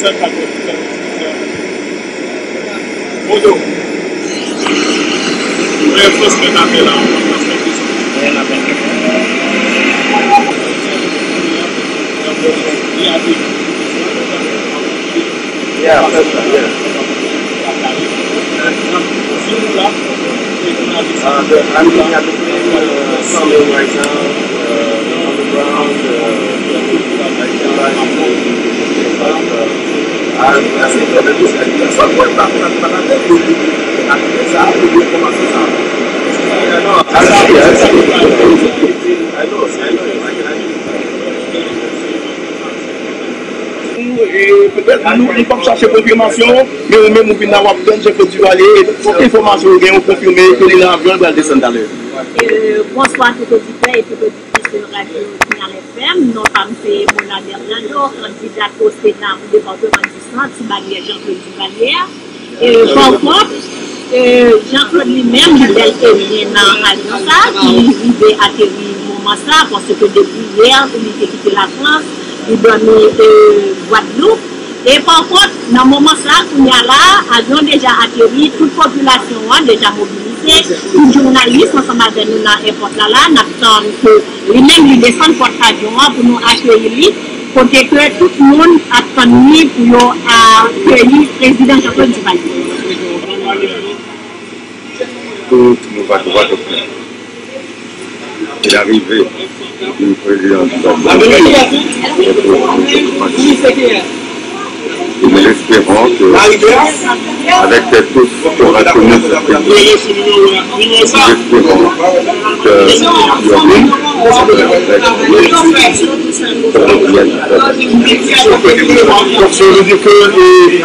I'm looking at the something right now on the ground. I think that some point back peut-être nous ne pouvons chercher confirmation, mais nous même nous venons avoir Jean-Claude Duvalier et toute information nous confirmer que les avions doivent descendre à l'heure. Bonsoir tout auditeur et tout auditrice de Radio Signal FM. Nous sommes Mona Bernardo, candidate au Sénat au département du Centre, Duvalier Jean-Claude Duvalier. Par contre, Jean-Claude lui-même, il est venu dans l'Alliance, qui vivait atterrir au moment ça, parce que depuis hier, il a quitté la France, il donne Guadeloupe. Et par contre, dans le moment là, il y a là, avion déjà atterri, toute population a déjà mobilisé, tout journaliste ensemble avec nous dans l'aéroport là, nous attendons que lui-même lui descende pour l'avion pour nous accueillir, pour que tout le monde attend pour accueillir le président Jean-Claude Duvalier. Tout nous va droit au plein. Il est arrivé du président Duvalier. Et nous espérons qu'avec tous qui aura connu ce pays, nous espérons donc ça veut dire que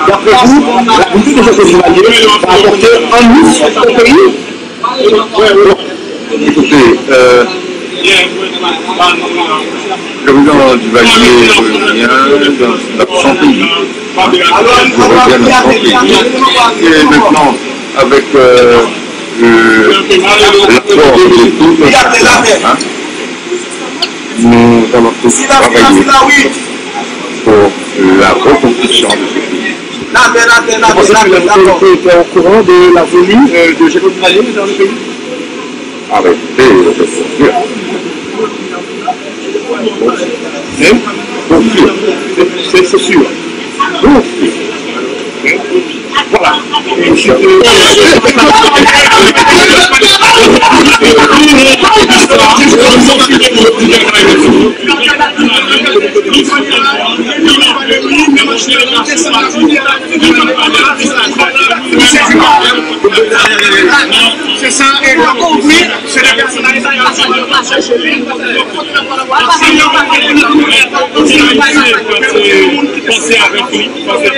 d'après vous, la politique de Jean-Claude Duvalier va apporter un plus au pays. Écoutez, le président Duvalier revient dans son pays. Et maintenant, avec l'apport de tous nos partenaires, nous allons tous travailler pour la reconstruction de ce pays. Vous êtes au courant de la venue de Jean-Claude Duvalier dans le pays? Arrêtez, c'est sûr. C'est sûr. Voilà. C'est ça, et donc oui, c'est la personnalité. Pensez avec lui, parce que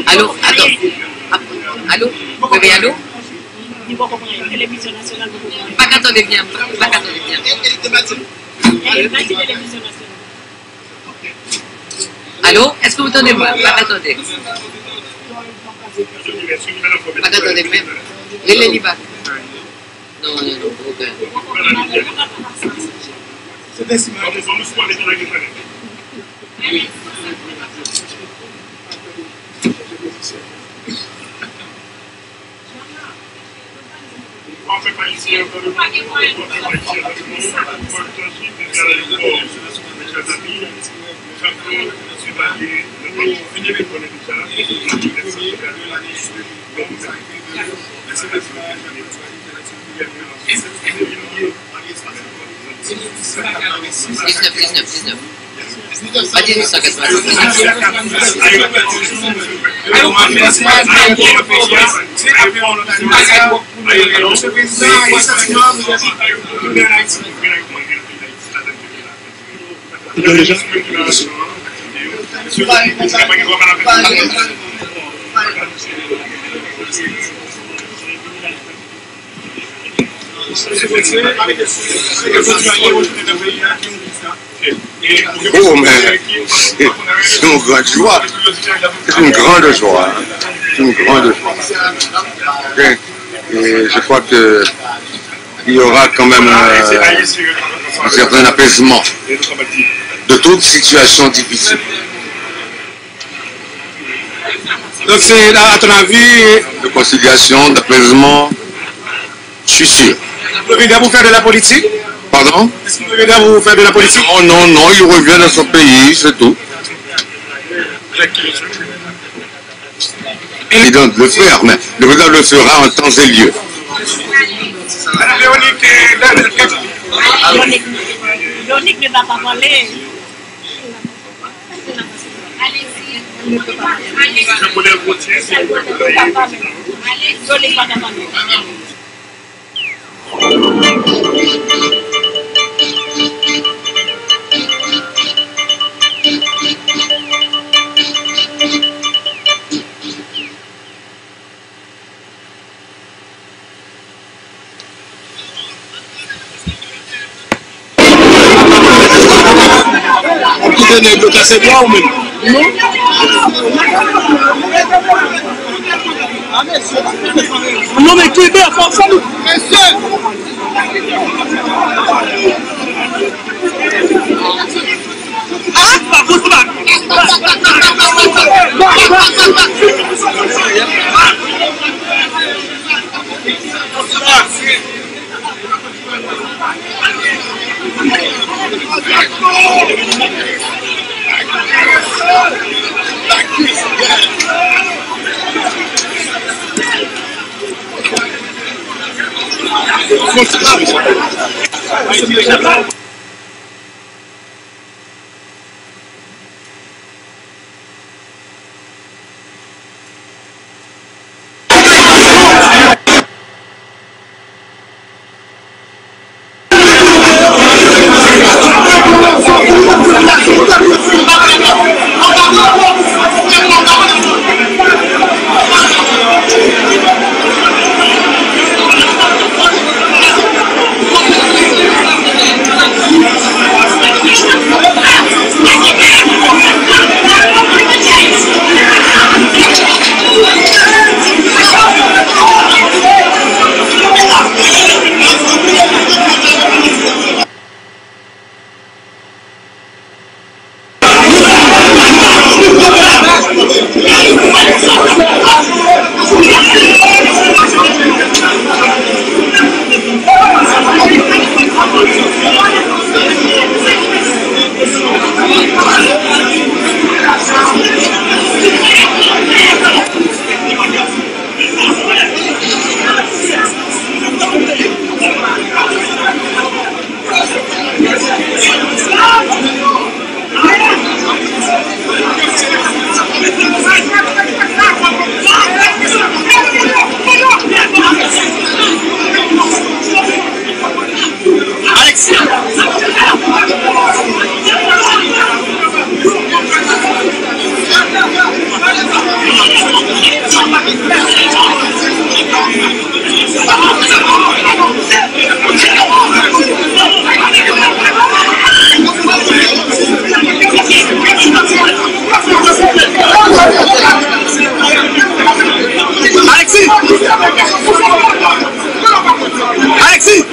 Allô, attends. Allô, bébé, allô? Télévision nationale. Pas qu'attendez bien, pas qu'attendez bien. Télévision nationale. Allô, est-ce que vous entendez moi? Pas qu'attendez. Pas qu'attendez même. Les libas. Non, aucun. On fait pas ici, on fait pas Pas 1890. Oh, mais c'est une grande joie. C'est une grande joie. C'est une grande joie. Et je crois qu'il y aura quand même un certain apaisement de toute situation difficile. Donc c'est là, à ton avis, De conciliation, d'apaisement, je suis sûr. vous venez vous faire de la politique? Pardon? Est-ce que vous venez vous faire de la politique? Oh non, non, il revient dans son pays, c'est tout. Il doit le faire, mais le président le fera en temps et lieu. Lonique ne va pas parler. Je connais le routier, c'est le Lonique va pas parler. On peut donner le casser droit ou même? Non mais qui est bien, force à nous. Alexis! Alexis!